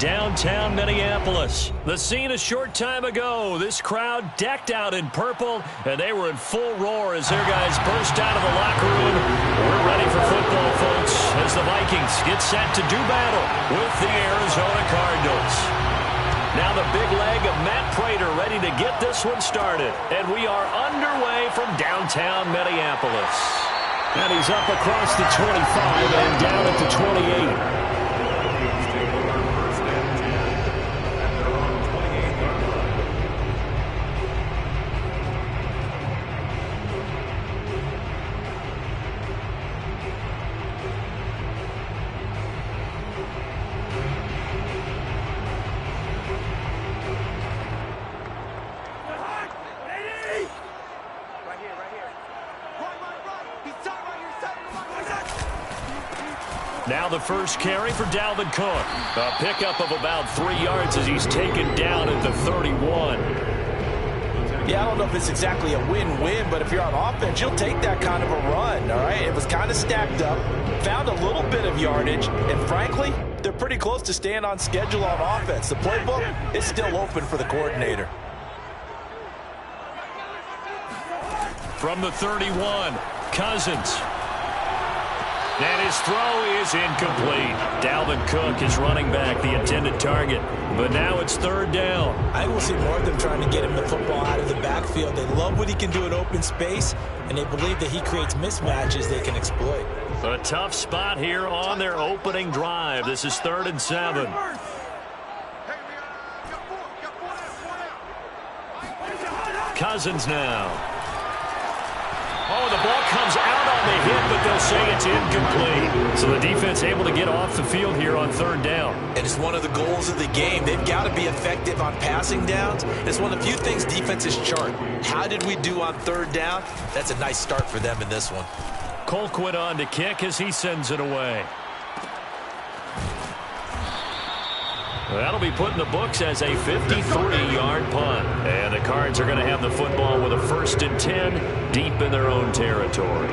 downtown Minneapolis. The scene a short time ago. This crowd decked out in purple, and they were in full roar as their guys burst out of the locker room. We're ready for football, folks, as the Vikings get set to do battle with the Arizona Cardinals. Now the big leg of Matt Prater ready to get this one started. And we are underway from downtown Minneapolis. And he's up across the 25 and down at the 28. Now the first carry for Dalvin Cook. A pickup of about 3 yards as he's taken down at the 31. Yeah, I don't know if it's exactly a win-win, but if you're on offense, you'll take that kind of a run, all right? It was kind of stacked up, found a little bit of yardage, and frankly, they're pretty close to staying on schedule on offense. The playbook is still open for the coordinator. From the 31, Cousins. And his throw is incomplete. Dalvin Cook is running back, the intended target. But now it's third down. I will see more of them trying to get him the football out of the backfield. They love what he can do in open space, and they believe that he creates mismatches they can exploit. A tough spot here on their opening drive. This is 3rd and 7. Cousins now. Oh, the ball comes out on the hit, but they'll say it's incomplete. So the defense able to get off the field here on 3rd down. And it's one of the goals of the game. They've got to be effective on passing downs. It's one of the few things defenses chart. How did we do on 3rd down? That's a nice start for them in this one. Colquitt on to kick as he sends it away. That'll be put in the books as a 53-yard punt. And the Cards are going to have the football with a 1st and 10 deep in their own territory.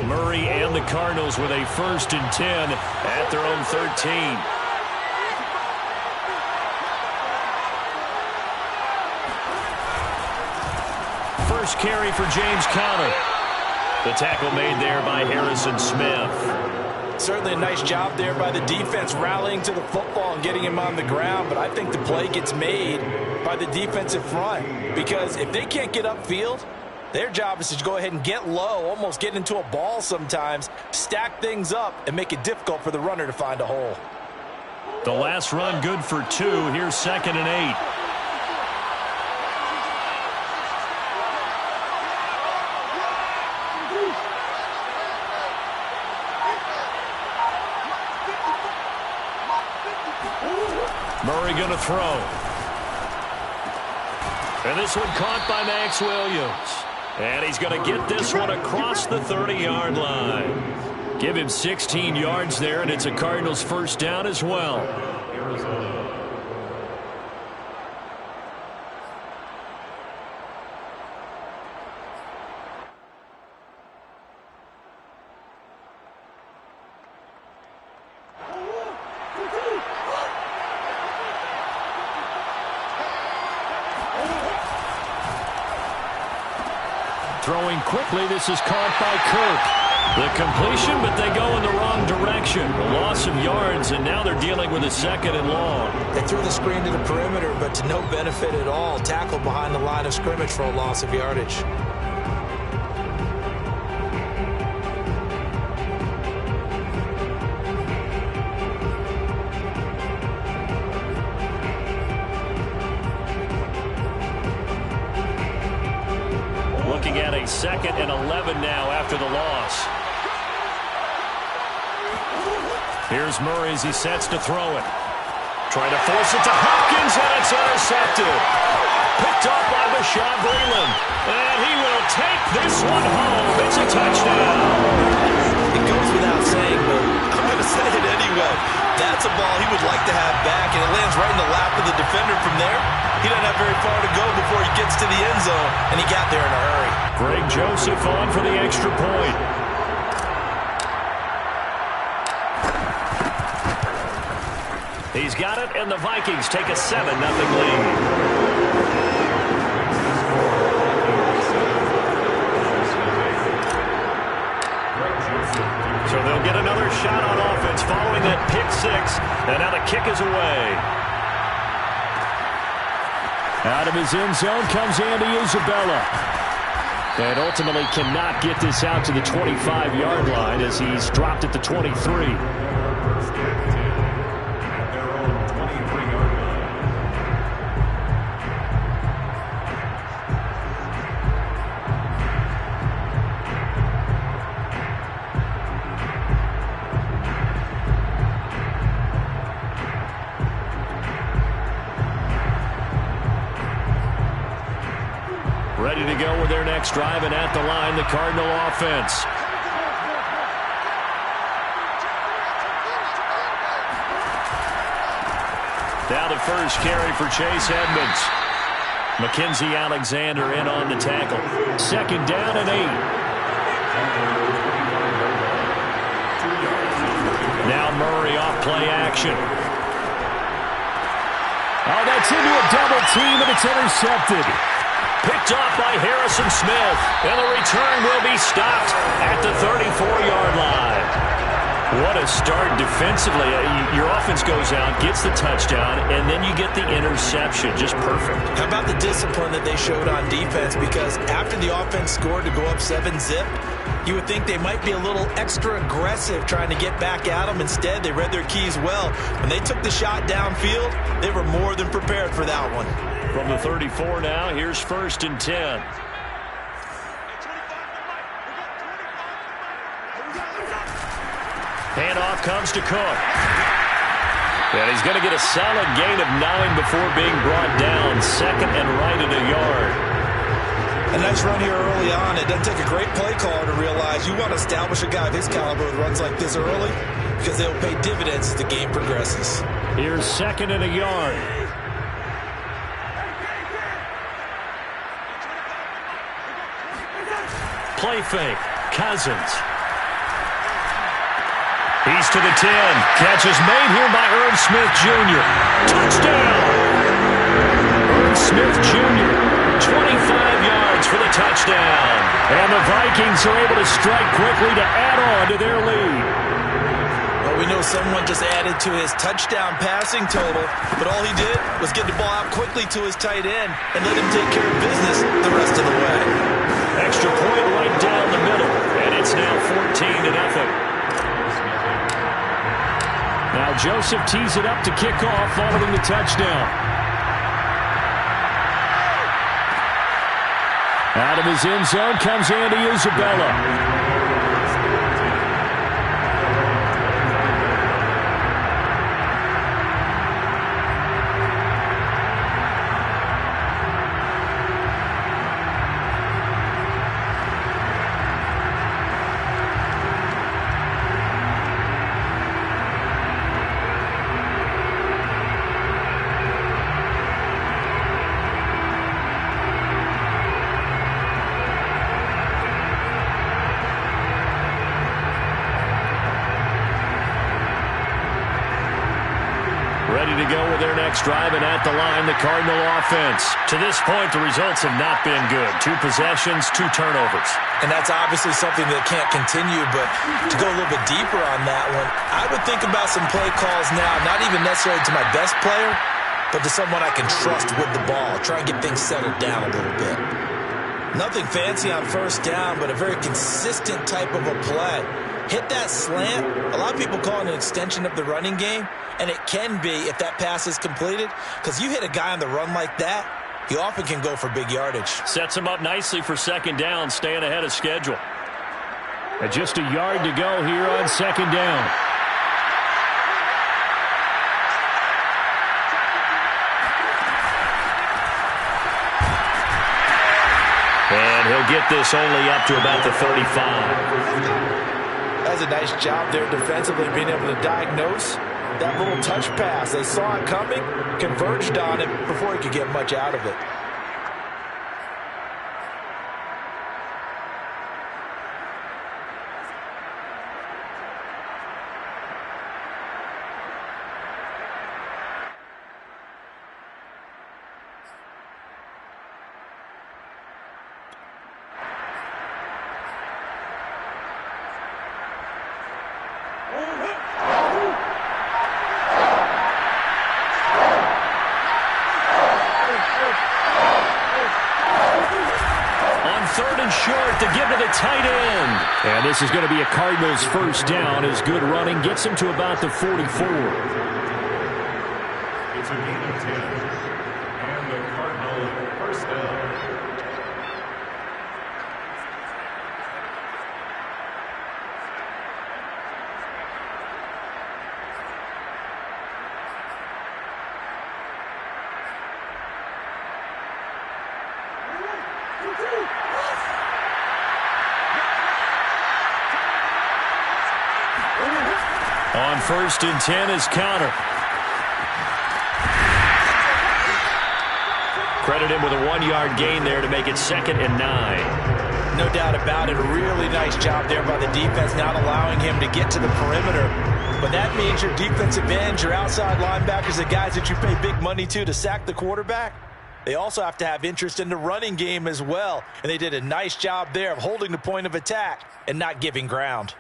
Murray and the Cardinals with a 1st and 10 at their own 13. First carry for James Conner. The tackle made there by Harrison Smith. Certainly a nice job there by the defense rallying to the football and getting him on the ground, but I think the play gets made by the defensive front because if they can't get upfield, their job is to go ahead and get low, almost get into a ball sometimes, stack things up, and make it difficult for the runner to find a hole. The last run good for 2. Here's 2nd and 8. Murray going to throw. And this one caught by Max Williams. And he's going to get this one across the 30-yard line. Give him 16 yards there, and it's a Cardinals 1st down as well. Throwing quickly, this is caught by Kirk. The completion, but they go in the wrong direction. A loss of yards, and now they're dealing with a 2nd and long. They threw the screen to the perimeter, but to no benefit at all. Tackled behind the line of scrimmage for a loss of yardage. Looking at a 2nd and 11 now after the loss. Here's Murray as he sets to throw it. Trying to force it to Hopkins, and it's intercepted. Picked up by Bashaud Breeland. And he will take this one home. It's a touchdown. It goes without saying, but I'm going to say it anyway. That's a ball he would like to have back, and it lands right in the lap defender from there. He doesn't have very far to go before he gets to the end zone, and he got there in a hurry. Greg Joseph on for the extra point. He's got it, and the Vikings take a 7-0 lead. So they'll get another shot on offense following that pick six, and now the kick is away. Out of his end zone comes Andy Isabella. And ultimately cannot get this out to the 25-yard line as he's dropped at the 23. Ready to go with their next drive, and at the line, the Cardinal offense. Now the first carry for Chase Edmonds. Mackenzie Alexander in on the tackle. 2nd down and 8. Now Murray off play action. Oh, that's into a double team, and it's intercepted. Picked off by Harrison Smith, and the return will be stopped at the 34-yard line. What a start defensively. Your offense goes out, gets the touchdown, and then you get the interception. Just perfect. How about the discipline that they showed on defense? Because after the offense scored to go up 7-zip, you would think they might be a little extra aggressive trying to get back at them. Instead, they read their keys well. When they took the shot downfield, they were more than prepared for that one. From the 34 now, here's 1st and 10. Handoff comes to Cook. And he's going to get a solid gain of 9 before being brought down. 2nd and right at a yard. A nice run here early on. It doesn't take a great play caller to realize you want to establish a guy of his caliber with runs like this early because they'll pay dividends as the game progresses. Here's 2nd and a yard. Play fake. Cousins. He's to the 10. Catch is made here by Irv Smith Jr. Touchdown! Irv Smith Jr. 25 yards for the touchdown. And the Vikings are able to strike quickly to add on to their lead. Well, we know someone just added to his touchdown passing total, but all he did was get the ball out quickly to his tight end and let him take care of business the rest of the way. Extra point right down the middle, and it's now 14-0. Now Joseph tees it up to kick off following the touchdown. Out of his end zone comes Andy Isabella. Ready to go with their next drive, and at the line, the Cardinal offense. To this point, the results have not been good. 2 possessions, 2 turnovers. And that's obviously something that can't continue, but to go a little bit deeper on that one, I would think about some play calls now, not even necessarily to my best player, but to someone I can trust with the ball. Try and get things settled down a little bit. Nothing fancy on 1st down, but a very consistent type of a play. Hit that slant. A lot of people call it an extension of the running game, and it can be if that pass is completed, because you hit a guy on the run like that, he often can go for big yardage. Sets him up nicely for 2nd down, staying ahead of schedule. And just a yard to go here on 2nd down. And he'll get this only up to about the 35. That's a nice job there defensively, being able to diagnose that little touch pass. They saw it coming, converged on it before he could get much out of it. Short to give to the tight end. And this is going to be a Cardinals first down as good running gets him to about the 44. It's a gain of 10. And the Cardinal first down. On 1st and 10 is Counter. Credit him with a 1-yard gain there to make it 2nd and 9. No doubt about it. A really nice job there by the defense, not allowing him to get to the perimeter. But that means your defensive ends, your outside linebackers, the guys that you pay big money to sack the quarterback, they also have to have interest in the running game as well. And they did a nice job there of holding the point of attack and not giving ground.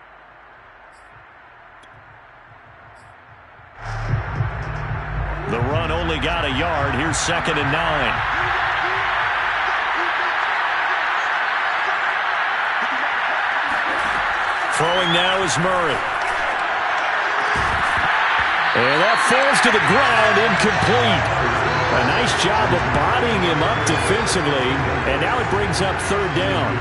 The run only got a yard. Here's 2nd and 9. Throwing now is Murray. And that falls to the ground, incomplete. A nice job of bodying him up defensively, and now it brings up 3rd down.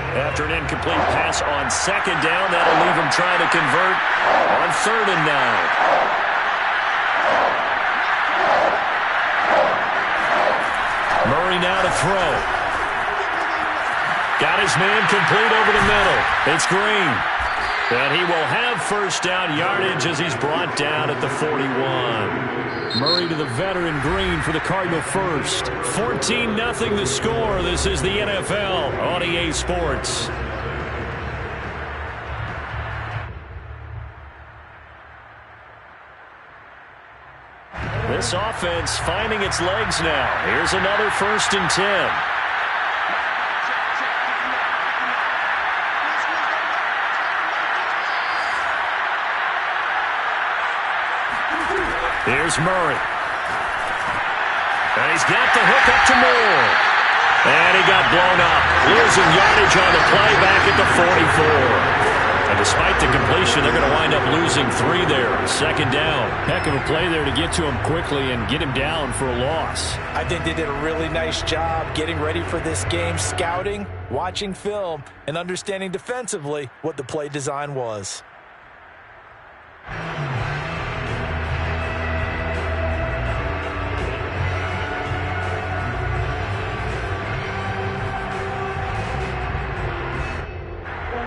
After an incomplete pass on 2nd down, that'll leave him trying to convert on 3rd and 9. Murray now to throw. Got his man complete over the middle. It's Green. And he will have 1st down yardage as he's brought down at the 41. Murray to the veteran Green for the Cardinal first. 14-0 the score. This is the NFL on EA Sports. This offense finding its legs now. Here's another 1st and 10. Here's Murray. And he's got the hook up to Moore. And he got blown up. Losing yardage on the play back at the 44. And despite the completion, they're going to wind up losing 3 there. 2nd down. Heck of a play there to get to him quickly and get him down for a loss. I think they did a really nice job getting ready for this game, scouting, watching film, and understanding defensively what the play design was.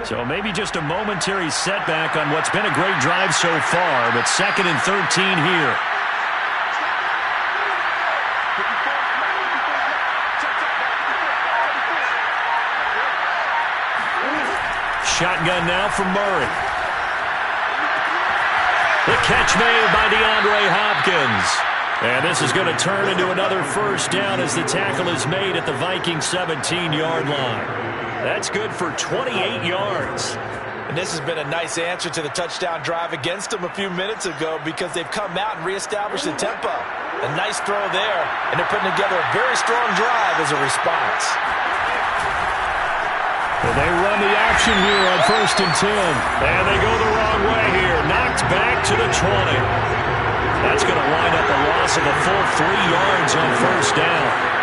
So maybe just a momentary setback on what's been a great drive so far, but 2nd and 13 here. Shotgun now from Murray. The catch made by DeAndre Hopkins. And this is going to turn into another 1st down as the tackle is made at the Vikings 17-yard line. That's good for 28 yards. And this has been a nice answer to the touchdown drive against them a few minutes ago because they've come out and reestablished the tempo. A nice throw there, and they're putting together a very strong drive as a response. Well, they run the action here on 1st and 10. And they go the wrong way here. Knocked back to the 20. That's going to wind up a loss of a full 3 yards on 1st down.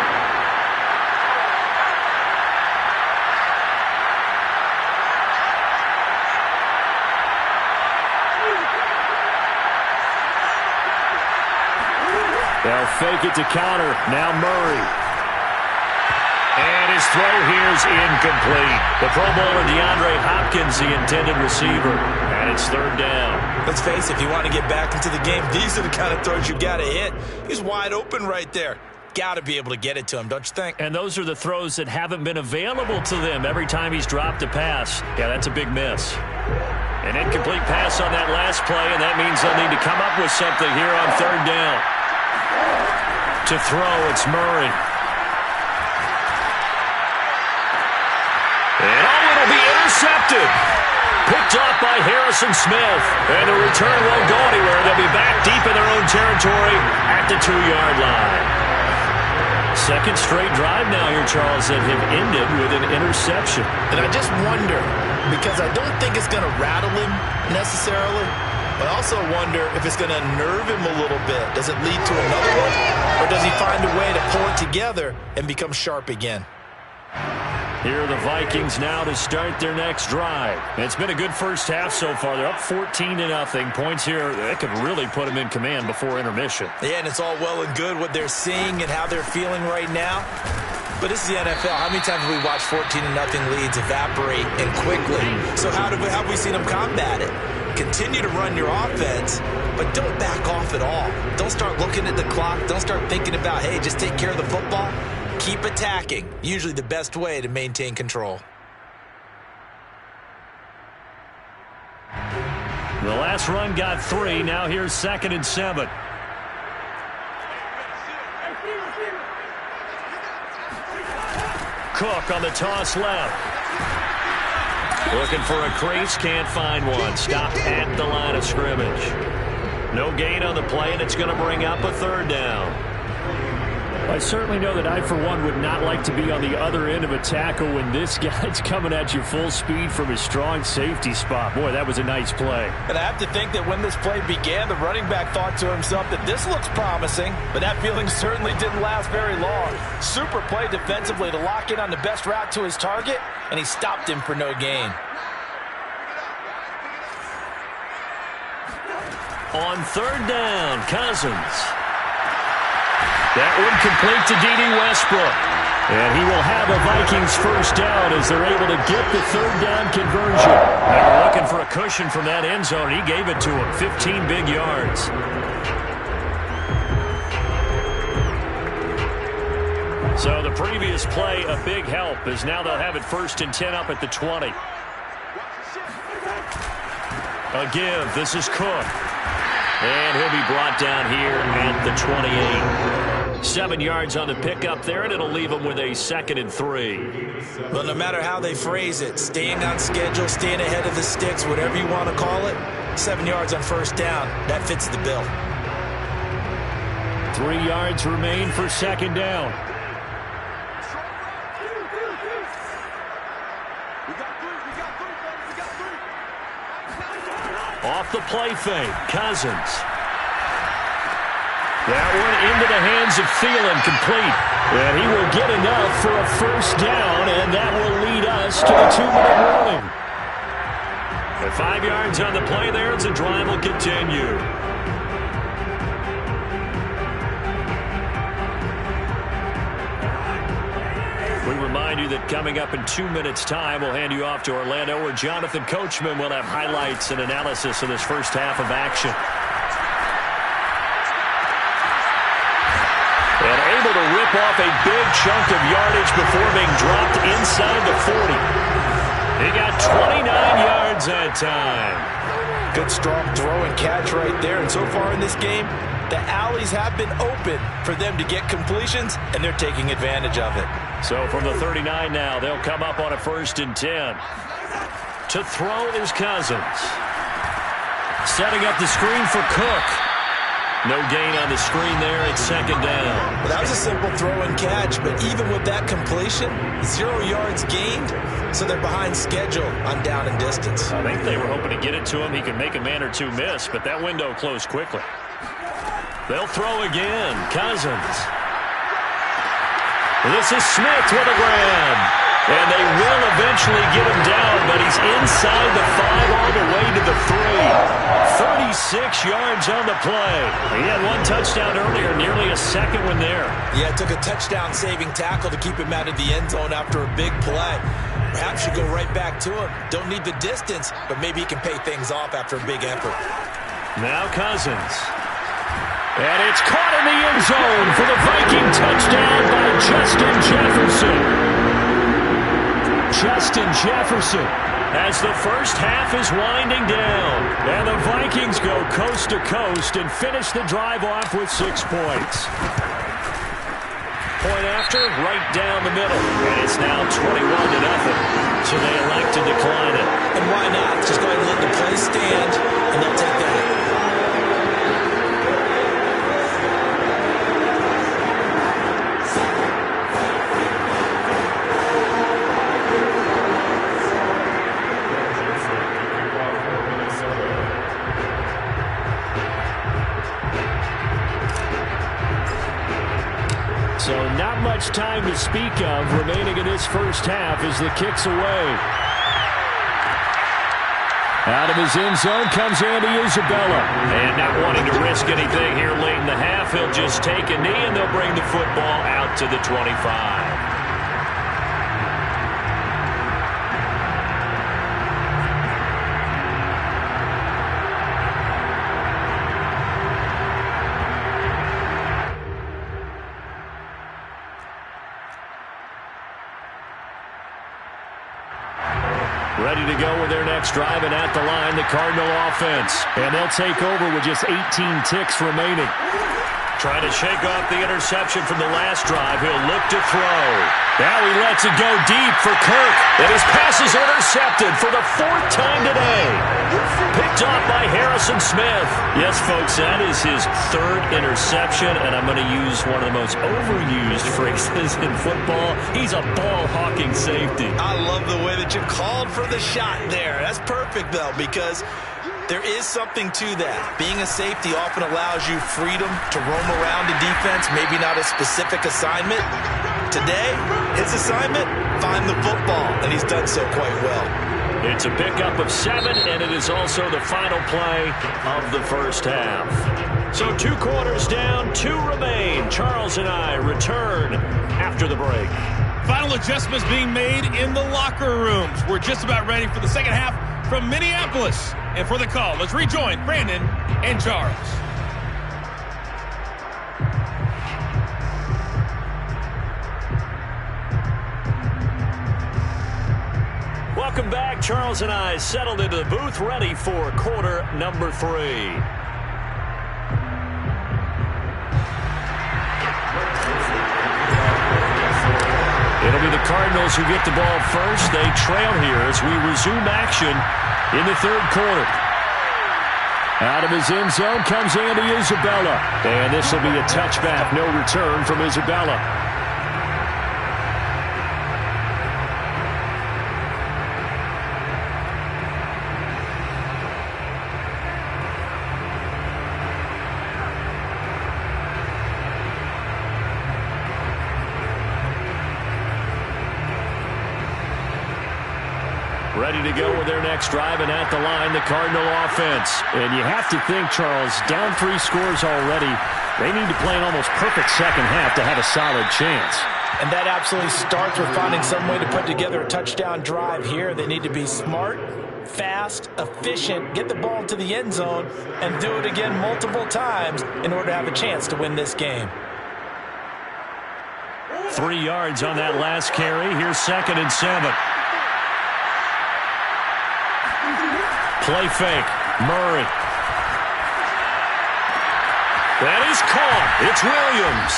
They'll fake it to counter. Now Murray. And his throw here is incomplete. The Pro Bowler DeAndre Hopkins, the intended receiver. And it's third down. Let's face it, if you want to get back into the game, these are the kind of throws you got to hit. He's wide open right there. Got to be able to get it to him, don't you think? And those are the throws that haven't been available to them every time he's dropped a pass. Yeah, that's a big miss. An incomplete pass on that last play, and that means they'll need to come up with something here on third down. To throw, it's Murray. And it'll be intercepted. Picked off by Harrison Smith. And the return won't go anywhere. They'll be back deep in their own territory at the 2-yard line. Second straight drive now here, Charles, that have ended with an interception. And I just wonder, because I don't think it's going to rattle him necessarily, but I also wonder if it's going to nerve him a little bit. Does it lead to another one? Or does he find a way to pull it together and become sharp again? Here are the Vikings now to start their next drive. It's been a good first half so far. They're up 14-0. Points here, that could really put them in command before intermission. Yeah, and it's all well and good what they're seeing and how they're feeling right now. But this is the NFL. How many times have we watched 14-0 leads evaporate and quickly? So how have we seen them combat it? Continue to run your offense, but don't back off at all. Don't start looking at the clock. Don't start thinking about, hey, just take care of the football. Keep attacking. Usually the best way to maintain control. The last run got 3. Now here's 2nd and 7. Cook on the toss left. Looking for a crease, can't find one. Stopped at the line of scrimmage. No gain on the play, and it's going to bring up a third down. I certainly know that I, for one, would not like to be on the other end of a tackle when this guy's coming at you full speed from his strong safety spot. Boy, that was a nice play. And I have to think that when this play began, the running back thought to himself that this looks promising, but that feeling certainly didn't last very long. Super play defensively to lock in on the best route to his target, and he stopped him for no gain. On third down, Cousins. That one complete to D.D. Westbrook. And he will have a Vikings first down as they're able to get the third down conversion. They were looking for a cushion from that end zone. He gave it to him. 15 big yards. So the previous play, a big help, as now they'll have it 1st and 10 up at the 20. A give. This is Cook. And he'll be brought down here at the 28. 7 yards on the pickup there, and it'll leave him with a 2nd and 3. Well, no matter how they phrase it, staying on schedule, staying ahead of the sticks, whatever you want to call it, 7 yards on first down, that fits the bill. 3 yards remain for 2nd down. Off the play fake, Cousins. That one into the hands of Thielen, complete. And he will get enough for a first down, and that will lead us to the 2-minute warning. At 5 yards on the play there, the drive will continue. We remind you that coming up in 2 minutes' time, we'll hand you off to Orlando, where Jonathan Coachman will have highlights and analysis of this first half of action. And able to rip off a big chunk of yardage before being dropped inside the 40. He got 29 yards that time. Good strong throw and catch right there. And so far in this game, the alleys have been open for them to get completions, and they're taking advantage of it. So from the 39 now, they'll come up on a 1st and 10. To throw is Cousins. Setting up the screen for Cook. No gain on the screen there. It's 2nd down. Well, that was a simple throw and catch, but even with that completion, 0 yards gained, so they're behind schedule on down and distance. I think they were hoping to get it to him. He could make a man or two miss, but that window closed quickly. They'll throw again. Cousins. This is Smith with a grab. And they will eventually get him down, but he's inside the 5 all the way to the 3. 36 yards on the play. He had one touchdown earlier, nearly a second one there. Yeah, it took a touchdown-saving tackle to keep him out of the end zone after a big play. Perhaps you go right back to him. Don't need the distance, but maybe he can pay things off after a big effort. Now Cousins. And it's caught in the end zone for the Viking touchdown by Justin Jefferson. Justin Jefferson as the first half is winding down. And the Vikings go coast to coast and finish the drive off with 6 points. Point after, right down the middle. And it's now 21-0. So they elect to decline it. And why not? Just go ahead and let the play stand, and they'll take that. So not much time to speak of remaining in this first half as the kick's away. Out of his end zone comes Andy Isabella. And not wanting to risk anything here late in the half, he'll just take a knee and they'll bring the football out to the 25. Ready to go with their next drive, and at the line, the Cardinal offense. And they'll take over with just 18 ticks remaining. Trying to shake off the interception from the last drive. He'll look to throw. Now he lets it go deep for Kirk. And his pass is intercepted for the 4th time today. Picked off by Harrison Smith. Yes, folks, that is his 3rd interception, and I'm going to use one of the most overused phrases in football. He's a ball-hawking safety. I love the way that you called for the shot there. That's perfect, though, because there is something to that. Being a safety often allows you freedom to roam around the defense, maybe not a specific assignment. Today, his assignment, find the football, and he's done so quite well. It's a pickup of 7, and it is also the final play of the first half. So 2 quarters down, 2 remain. Charles and I return after the break. Final adjustments being made in the locker rooms. We're just about ready for the second half from Minneapolis. And for the call, let's rejoin Brandon and Charles. Welcome back. Charles and I settled into the booth, ready for quarter number 3. It'll be the Cardinals who get the ball first. They trail here as we resume action in the 3rd quarter. Out of his end zone comes Andy Isabella. And this will be a touchback. No return from Isabella. Ready to go with their next drive, and at the line, the Cardinal offense. And you have to think, Charles, down 3 scores already. They need to play an almost perfect second half to have a solid chance. And that absolutely starts with finding some way to put together a touchdown drive here. They need to be smart, fast, efficient, get the ball to the end zone, and do it again multiple times in order to have a chance to win this game. 3 yards on that last carry. Here's 2nd and 7. Play fake. Murray. That is caught. It's Williams.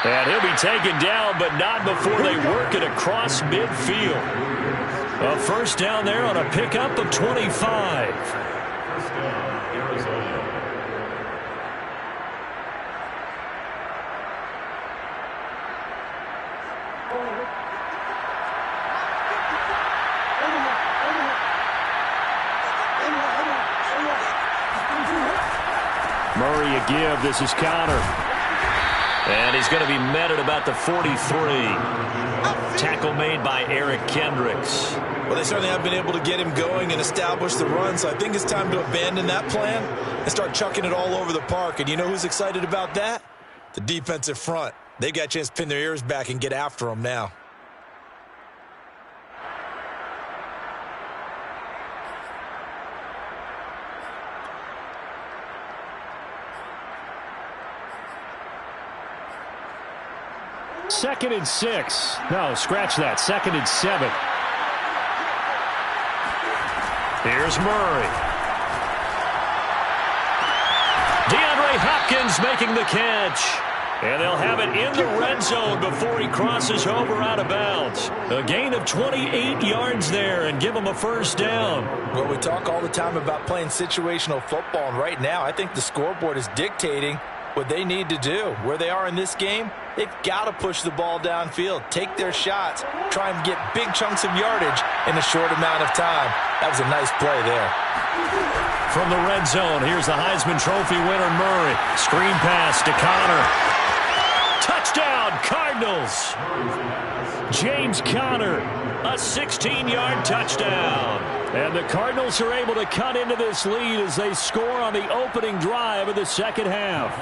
And he'll be taken down, but not before they work it across midfield. A first down there on a pickup of 25. First down, Arizona. Murray a give. This is Connor. And he's going to be met at about the 43. Tackle made by Eric Kendricks. Well, they certainly have been able to get him going and establish the run, so I think it's time to abandon that plan and start chucking it all over the park. And you know who's excited about that? The defensive front. They've got a chance to pin their ears back and get after him now. Second and 6. No, scratch that. Second and 7. Here's Murray. DeAndre Hopkins making the catch. And they'll have it in the red zone before he crosses over out of bounds. A gain of 28 yards there and give him a first down. Well, we talk all the time about playing situational football, and right now I think the scoreboard is dictating what they need to do. Where they are in this game, they've got to push the ball downfield, take their shots, try and get big chunks of yardage in a short amount of time. That was a nice play there. From the red zone, here's the Heisman Trophy winner, Murray. Screen pass to Connor. Touchdown, Cardinals. James Conner, a 16-yard touchdown. And the Cardinals are able to cut into this lead as they score on the opening drive of the second half.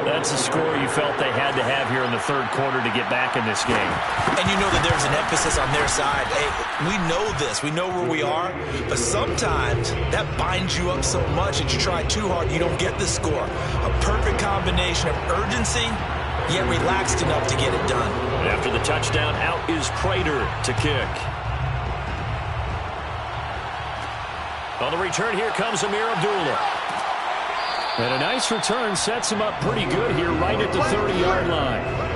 That's a score you felt they had to have here in the third quarter to get back in this game. And you know that there's an emphasis on their side. Hey, we know this. We know where we are. But sometimes that binds you up so much that you try too hard, you don't get the score. A perfect combination of urgency, yet relaxed enough to get it done. After the touchdown, out is Prater to kick. On the return, here comes Amir Abdullah. And a nice return sets him up pretty good here right at the 30-yard line.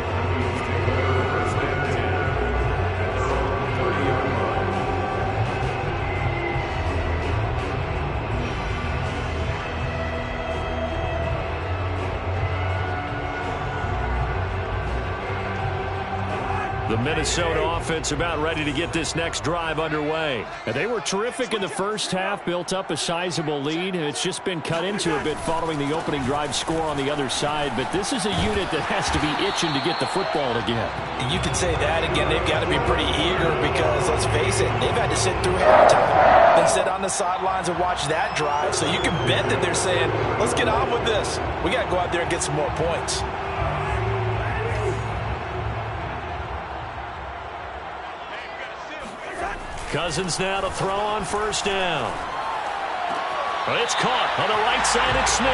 The Minnesota offense about ready to get this next drive underway. And they were terrific in the first half, built up a sizable lead, and it's just been cut into a bit following the opening drive score on the other side. But this is a unit that has to be itching to get the football again. And you could say that again. They've got to be pretty eager because, let's face it, they've had to sit through halftime, then sit on the sidelines and watch that drive. So you can bet that they're saying, let's get on with this. We got to go out there and get some more points. Cousins now to throw on first down. It's caught on the right side at Smith.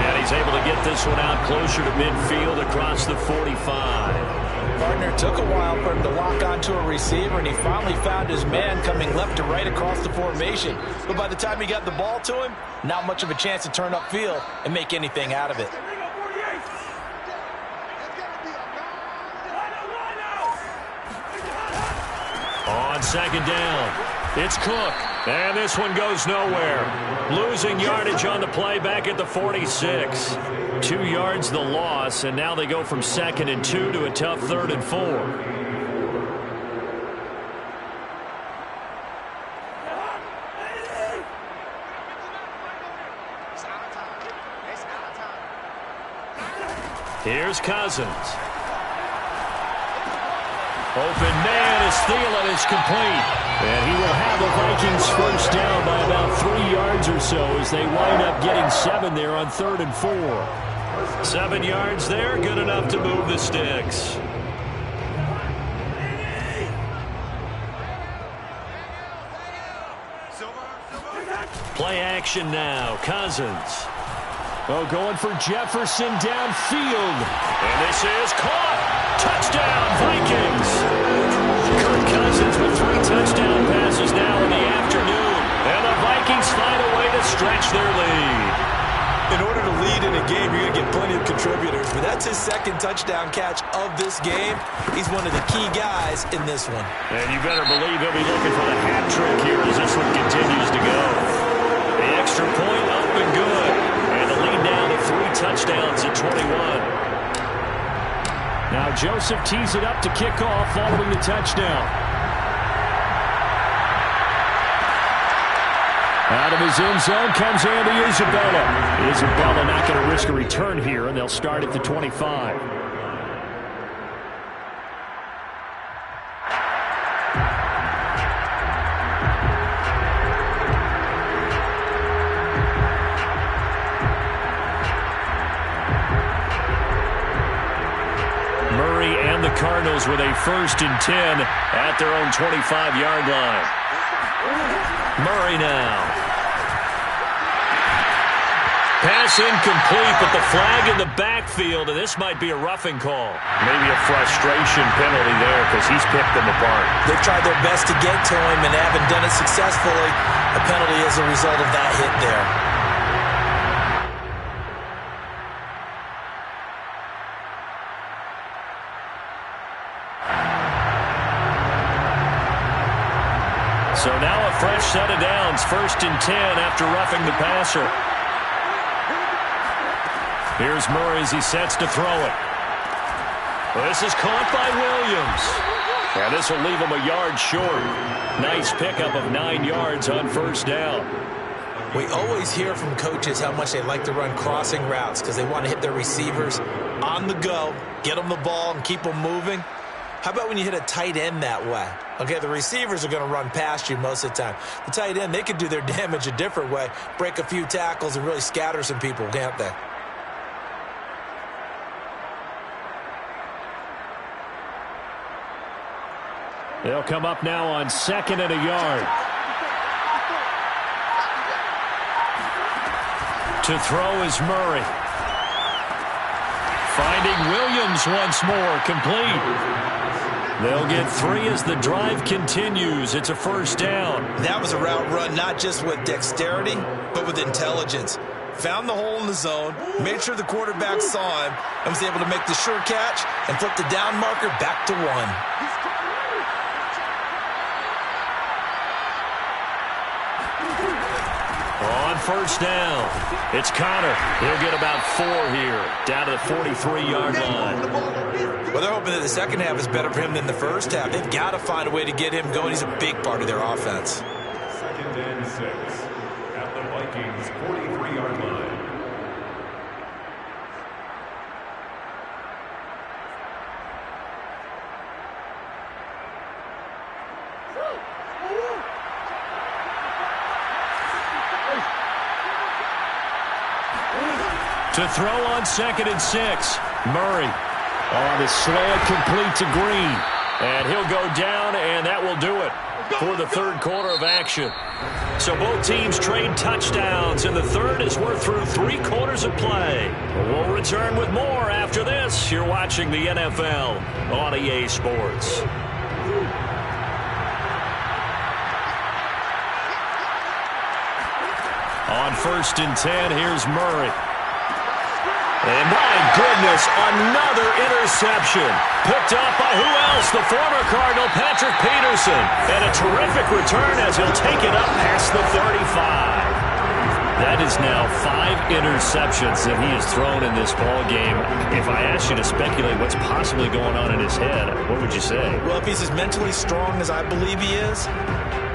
And he's able to get this one out closer to midfield across the 45. Partner took a while for him to lock onto a receiver, and he finally found his man coming left to right across the formation. But by the time he got the ball to him, not much of a chance to turn upfield and make anything out of it. On second down, it's Cook. And this one goes nowhere. Losing yardage on the play back at the 46. 2 yards the loss, and now they go from 2nd and 2 to a tough 3rd and 4. Here's Cousins. Open man is Thielen is complete. And he will have the Vikings first down by about 3 yards or so as they wind up getting 7 there on 3rd and 4. 7 yards there, good enough to move the sticks. Play action now, Cousins. Oh, going for Jefferson downfield. And this is caught. Touchdown, Vikings. Kirk Cousins with 3 touchdown passes now in the afternoon. And the Vikings find a way to stretch their lead. In order to lead in a game, you're going to get plenty of contributors, but that's his 2nd touchdown catch of this game. He's one of the key guys in this one. And you better believe he'll be looking for the hat trick here as this one continues to go. The extra point up and good. And the lead down to 3 touchdowns at 21. Now Joseph tees it up to kick off following the touchdown. Out of his end zone comes Andy Isabella. Isabella not going to risk a return here, and they'll start at the 25. Murray and the Cardinals with a 1st and 10 at their own 25-yard line. Murray now. Pass incomplete, but the flag in the backfield, and this might be a roughing call. Maybe a frustration penalty there because he's picked them apart. They've tried their best to get to him and haven't done it successfully. A penalty as a result of that hit there. So now a fresh set of downs. 1st and 10 after roughing the passer. Here's Murray as he sets to throw it. This is caught by Williams. And this will leave him a yard short. Nice pickup of 9 yards on 1st down. We always hear from coaches how much they like to run crossing routes because they want to hit their receivers on the go, get them the ball, and keep them moving. How about when you hit a tight end that way? Okay, the receivers are going to run past you most of the time. The tight end, they can do their damage a different way, break a few tackles, and really scatter some people, can't they? They'll come up now on 2nd and a yard. To throw is Murray. Finding Williams once more, complete. They'll get 3 as the drive continues. It's a 1st down. That was a route run not just with dexterity, but with intelligence. Found the hole in the zone, made sure the quarterback saw him, and was able to make the sure catch and flip the down marker back to 1. On 1st down, it's Connor. He'll get about 4 here, down to the 43-yard line. Well, they're hoping that the second half is better for him than the first half. They've got to find a way to get him going. He's a big part of their offense. 2nd and 6 at the Vikings' 43-yard line. To throw on 2nd and 6. Murray on the slant, complete to Green. And he'll go down, and that will do it for the 3rd quarter of action. So both teams trade touchdowns, and the 3rd as we're through 3 quarters of play. We'll return with more after this. You're watching the NFL on EA Sports. On 1st and 10, here's Murray. And my goodness, another interception. Picked up by who else? The former Cardinal, Patrick Peterson. And a terrific return as he'll take it up past the 35. That is now 5 interceptions that he has thrown in this ball game. If I asked you to speculate what's possibly going on in his head, what would you say? Well, if he's as mentally strong as I believe he is,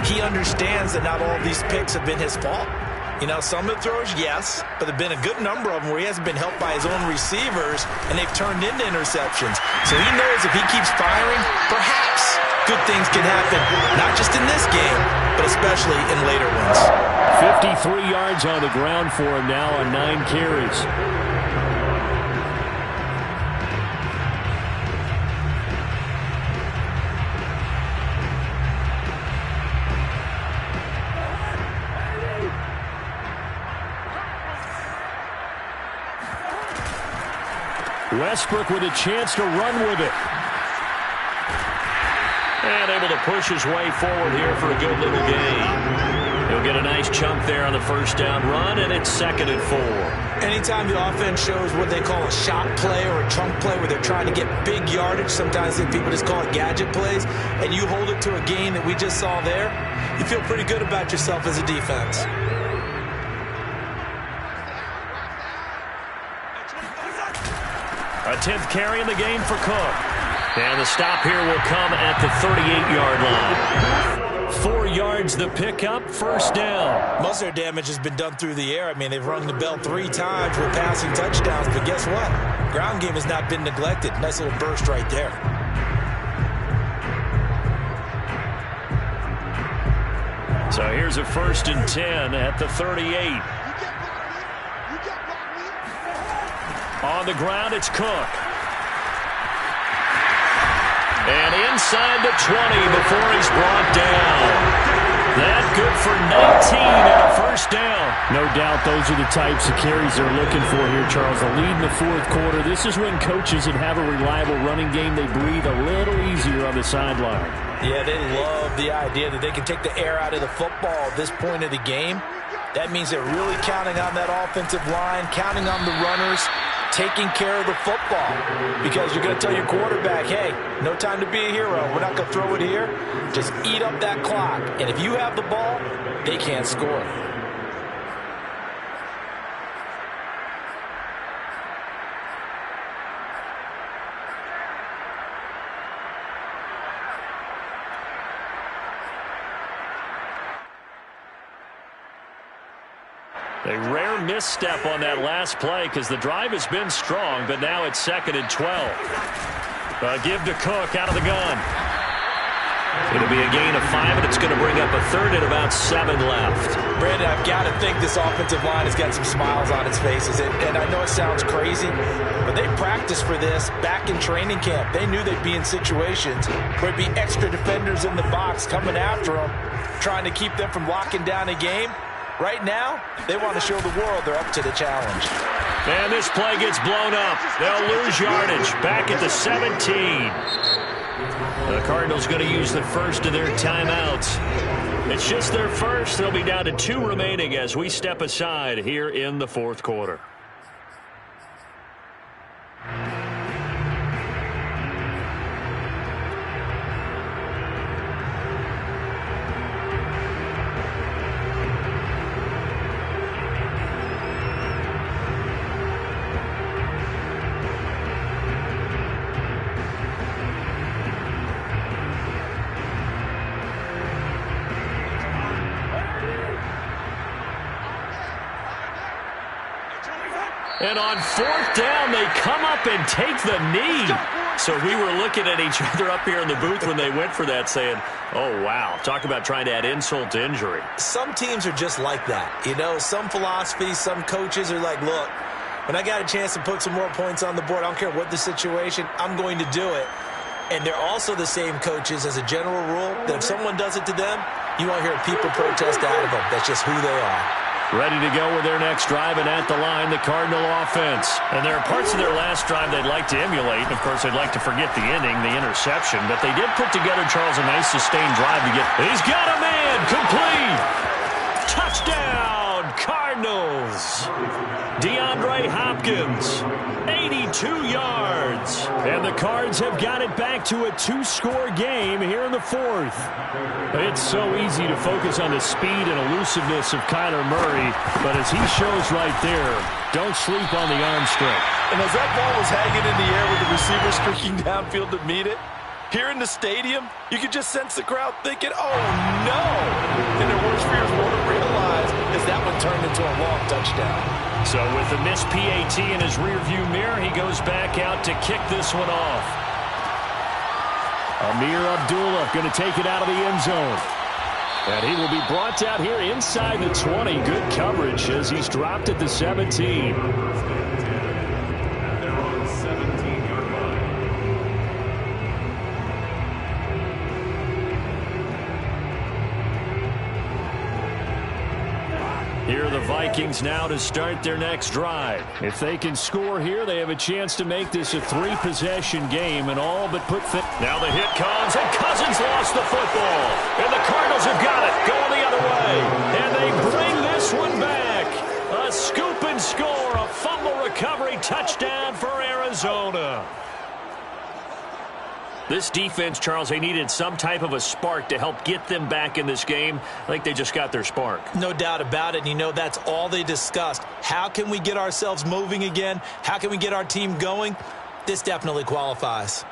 he understands that not all of these picks have been his fault. You know, some of the throws, yes, but there have been a good number of them where he hasn't been helped by his own receivers, and they've turned into interceptions. So he knows if he keeps firing, perhaps good things can happen, not just in this game, but especially in later ones. 53 yards on the ground for him now on 9 carries. Westbrook with a chance to run with it. And able to push his way forward here for a good little gain. He'll get a nice chunk there on the 1st down run, and it's 2nd and 4. Anytime the offense shows what they call a shot play or a chunk play where they're trying to get big yardage, sometimes people just call it gadget plays, and you hold it to a gain that we just saw there, you feel pretty good about yourself as a defense. A 10th carry in the game for Cook. And the stop here will come at the 38-yard line. 4 yards the pickup, first down. Most of their damage has been done through the air. I mean, they've rung the bell 3 times with passing touchdowns, but guess what? Ground game has not been neglected. Nice little burst right there. So here's a 1st and 10 at the 38. On the ground, it's Cook. And inside the 20 before he's brought down. That good for 19 and a first down. No doubt those are the types of carries they're looking for here, Charles. The lead in the 4th quarter. This is when coaches that have a reliable running game, they breathe a little easier on the sideline. Yeah, they love the idea that they can take the air out of the football at this point of the game. That means they're really counting on that offensive line, counting on the runners, taking care of the football. Because you're going to tell your quarterback, hey, no time to be a hero. We're not going to throw it here. Just eat up that clock. And if you have the ball, they can't score. A rare misstep on that last play because the drive has been strong, but now it's 2nd and 12. Give to Cook out of the gun. It'll be a gain of 5, and it's going to bring up a 3rd and about 7 left. Brandon, I've got to think this offensive line has got some smiles on its faces. And I know it sounds crazy, but they practiced for this back in training camp. They knew they'd be in situations where it'd be extra defenders in the box coming after them, trying to keep them from locking down a game. Right now, they want to show the world they're up to the challenge. And this play gets blown up. They'll lose yardage back at the 17. The Cardinals going to use the first of their timeouts. It's just their first. They'll be down to 2 remaining as we step aside here in the 4th quarter. And on 4th down, they come up and take the knee. So we were looking at each other up here in the booth when they went for that saying, oh, wow. Talk about trying to add insult to injury. Some teams are just like that. You know, some philosophies, some coaches are like, look, when I got a chance to put some more points on the board, I don't care what the situation, I'm going to do it. And they're also the same coaches as a general rule that if someone does it to them, you won't hear people protest out of them. That's just who they are. Ready to go with their next drive, and at the line, the Cardinal offense. And there are parts of their last drive they'd like to emulate. Of course, they'd like to forget the inning, the interception. But they did put together, Charles, a nice sustained drive to get. He's got a man, complete. Touchdown, Cardinals. DeAndre Hopkins, 82 yards. And the Cards have got it back to a 2-score game here in the 4th. It's so easy to focus on the speed and elusiveness of Kyler Murray, but as he shows right there, don't sleep on the arm strength. And as that ball was hanging in the air with the receiver streaking downfield to meet it, here in the stadium, you could just sense the crowd thinking, oh, no. And their worst fears won't realize as that one turned into a long touchdown. So with the missed PAT in his rearview mirror, he goes back out to kick this one off. Amir Abdullah going to take it out of the end zone. And he will be brought down here inside the 20. Good coverage as he's dropped at the 17. Here are the Vikings now to start their next drive. If they can score here, they have a chance to make this a 3-possession game and all but put Now the hit comes, and Cousins lost the football. And the Cardinals have got it, going the other way. And they bring this one back. A scoop and score, a fumble recovery touchdown for Arizona. This defense, Charles, they needed some type of a spark to help get them back in this game. I think they just got their spark. No doubt about it. And you know, that's all they discussed. How can we get ourselves moving again? How can we get our team going? This definitely qualifies.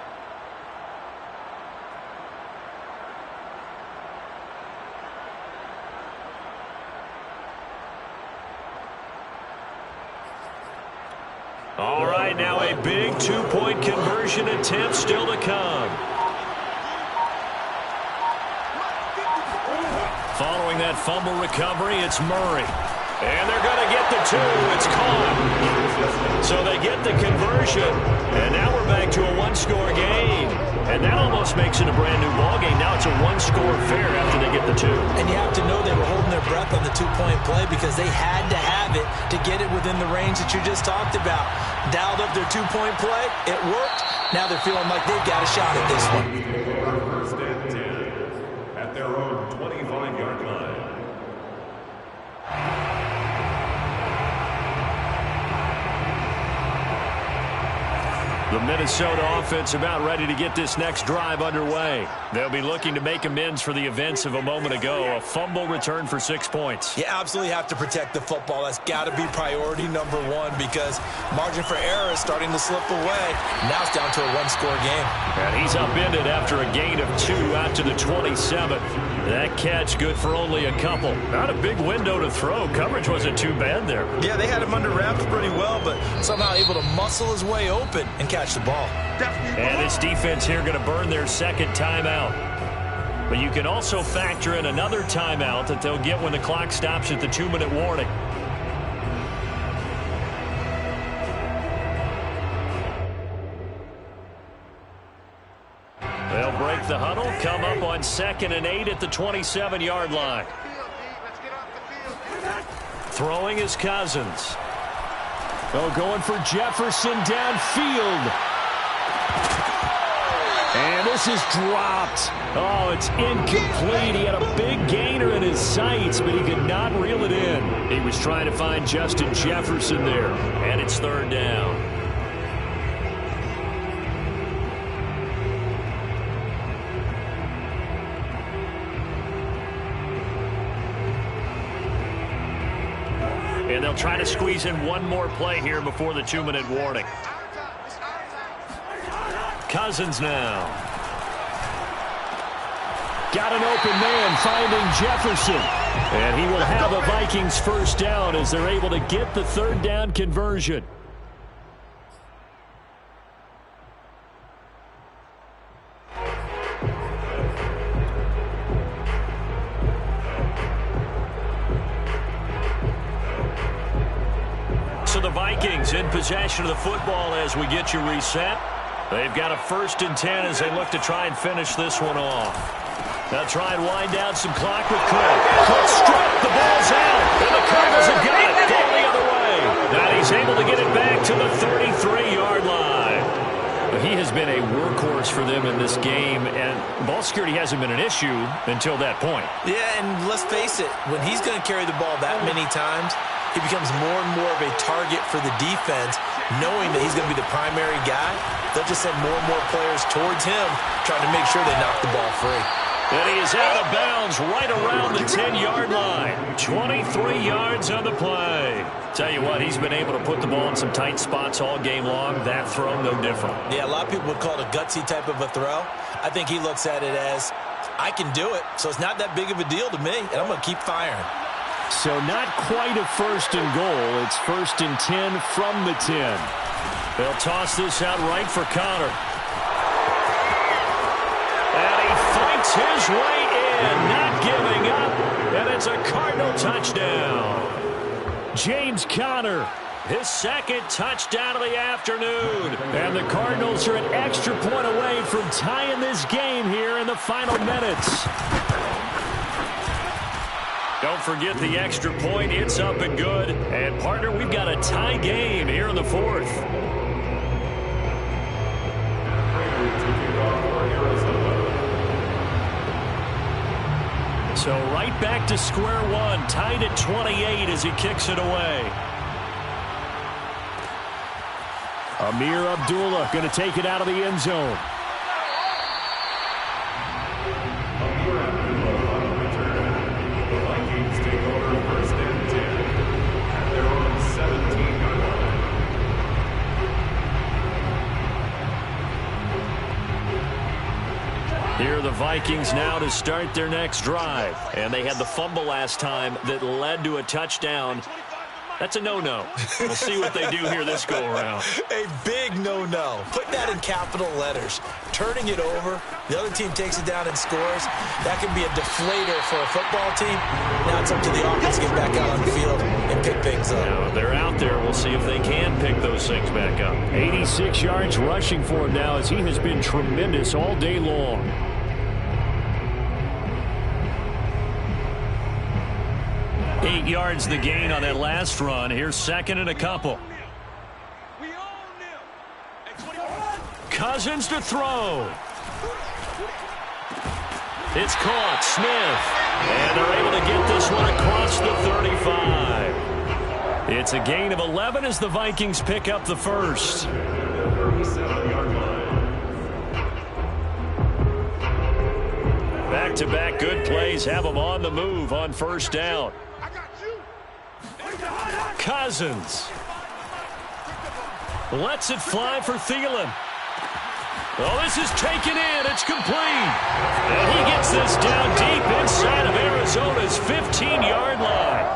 a big two-point conversion attempt still to come. Following that fumble recovery, it's Murray. And they're going to get the two. It's caught. So they get the conversion. And now we're back to a one-score game. And that almost makes it a brand-new ballgame. Now it's a one-score affair after they get the two. And you have to know they were holding their breath on the two-point play because they had to have it to get it within the range that you just talked about. Dialed up their two-point play. It worked. Now they're feeling like they've got a shot at this one. First and 10 at their own 25-yard line. The Minnesota offense about ready to get this next drive underway. They'll be looking to make amends for the events of a moment ago. A fumble return for 6 points. You absolutely have to protect the football. That's got to be priority number one because margin for error is starting to slip away. Now it's down to a one-score game. And he's upended after a gain of 2 out to the 27th. That catch good for only a couple. Not a big window to throw. Coverage wasn't too bad there. Yeah, they had him under wraps pretty well, but somehow able to muscle his way open and catch the ball. And this defense here going to burn their second timeout. But you can also factor in another timeout that they'll get when the clock stops at the 2-minute warning. They'll break the huddle, come up on 2nd and 8 at the 27-yard line. Throwing is Cousins. Oh, going for Jefferson downfield. And this is dropped. Oh, it's incomplete. He had a big gainer in his sights, but he could not reel it in. He was trying to find Justin Jefferson there. And it's 3rd down. And they'll try to squeeze in one more play here before the 2-minute warning. Cousins now. Got an open man finding Jefferson. And he will have a Vikings first down as they're able to get the 3rd down conversion. So the Vikings in possession of the football as we get you reset. They've got a 1st and 10 as they look to try and finish this one off. They'll try and wind down some clock with Cook. Cook struck. The ball's out. And the Cardinals have got it. Going the other way. And he's able to get it back to the 33-yard line. He has been a workhorse for them in this game, and ball security hasn't been an issue until that point. Yeah, and let's face it, when he's going to carry the ball that many times, he becomes more and more of a target for the defense, knowing that he's going to be the primary guy. They'll just send more and more players towards him, trying to make sure they knock the ball free. And he is out of bounds right around the 10-yard line. 23 yards on the play. Tell you what, he's been able to put the ball in some tight spots all game long. That throw, no different. Yeah, a lot of people would call it a gutsy type of a throw. I think he looks at it as, I can do it, so it's not that big of a deal to me, and I'm going to keep firing. So not quite a 1st and goal. It's 1st and 10 from the 10. They'll toss this out right for Connor. And he fights his way in, not giving up. And it's a Cardinal touchdown. James Conner, his 2nd touchdown of the afternoon. And the Cardinals are an extra point away from tying this game here in the final minutes. Don't forget the extra point. It's up and good. And, partner, we've got a tie game here in the 4th. So right back to square one, tied at 28 as he kicks it away. Amir Abdullah going to take it out of the end zone. Here are the Vikings now to start their next drive. And they had the fumble last time that led to a touchdown. That's a no-no. We'll see what they do here this go-around. A big no-no. Put that in capital letters. Turning it over, the other team takes it down and scores. That can be a deflator for a football team. Now it's up to the offense to get back out on the field and pick things up. Now, they're out there. We'll see if they can pick those things back up. 86 yards rushing for him now as he has been tremendous all day long. Eight yards the gain on that last run. Here's second and a couple. Cousins to throw. It's caught. Smith. And they're able to get this one across the 35. It's a gain of 11 as the Vikings pick up the first. 37-yard line. Back-to-back good plays have them on the move on first down. Cousins lets it fly for Thielen. Oh, this is taken in. It's complete. And he gets this down deep inside of Arizona's 15-yard line.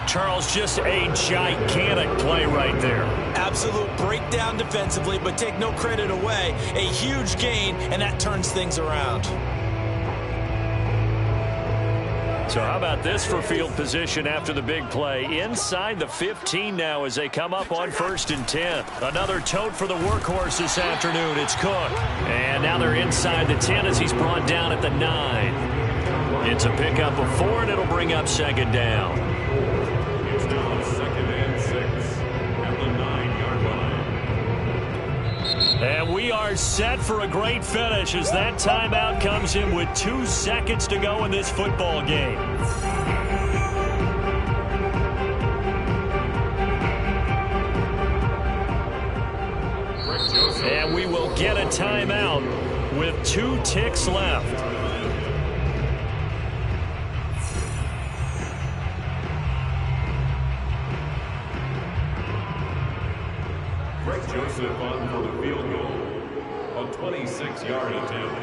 Charles, just a gigantic play right there. Absolute breakdown defensively, but take no credit away. A huge gain, and that turns things around. So how about this for field position after the big play? Inside the 15 now as they come up on 1st and 10. Another tote for the workhorse this afternoon. It's Cook. And now they're inside the 10 as he's brought down at the 9. It's a pickup of 4, and it'll bring up second down. It's now 2nd and 6 at the 9-yard line. And we are set for a great finish as that timeout comes in with 2 seconds to go in this football game. And we will get a timeout with 2 ticks left. Joseph on for the field goal. A 26-yard attempt.